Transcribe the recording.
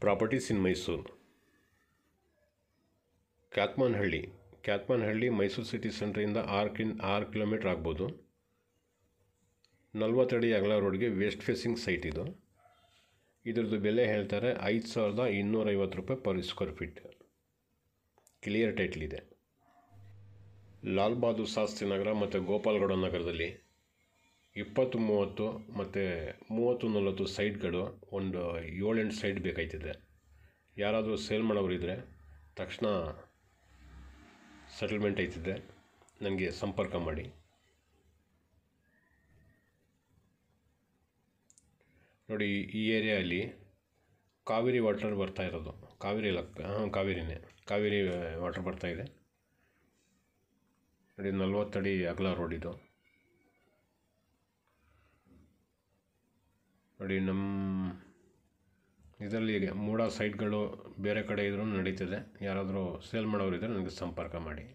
Properties in Mysuru. Kyathamanahalli Mysuru city ಸೆಂಟ್ರಿಂದ 6 kilometre ಆಗ್ಬೋದು. 40 ಅಡಿ ಅಗಲ ರೋಡ್ಗೆ ವೆಸ್ಟ್ ಫೇಸಿಂಗ್ ಸೈಟ್ ಇದು. ಇದ್ರದ್ದು ಬೆಲೆ ಹೇಳ್ತಾರೆ 5,250 ರೂಪಾಯಿ per square feet. Clear title ಇದೆ. ಲಾಲ್ ಬಹದ್ದೂರ್ ಶಾಸ್ತ್ರಿ ನಗರ ಮತ್ತು ಗೋಪಾಲಗೌಡ ನಗರದಲ್ಲಿ 20-30 ಮತ್ತು 30-40 ಸೈಟ್ಗಳು, ಒಂದು 7-8 ಸೈಟ್ ಬೇಕಾಯ್ತಿದೆ. ಯಾರಾದರೂ ಸೇಲ್ ಮಾಡೋರಿದ್ದರೆ ತಕ್ಷಣ ಸೆಟಲ್ಮೆಂಟ್ ಐತಿದೆ, ನನಗೆ ಸಂಪರ್ಕ ಮಾಡಿ. ನೋಡಿ, ಈ ಏರಿಯಾದಲ್ಲಿ ಕಾವೇರಿ ವಾಟರ್ ಬರ್ತಾ ಇರೋದು. ಕಾವೇರಿ ವಾಟರ್ ಬರ್ತಾ ಇದೆ. ನೋಡಿ, 40 ಅಡಿ ಅಗಲ ರೋಡ್ ಇದು. ನೋಡಿ, ನಮ್ಮ ಇದರಲ್ಲಿ ಮೂಡ ಸೈಟ್ಗಳು ಬೇರೆ ಕಡೆ ಇದ್ರೂ ನಡೀತದೆ. ಯಾರಾದರೂ ಸೇಲ್ ಮಾಡೋರಿದ್ದರೆ ನನಗೆ ಸಂಪರ್ಕ ಮಾಡಿ.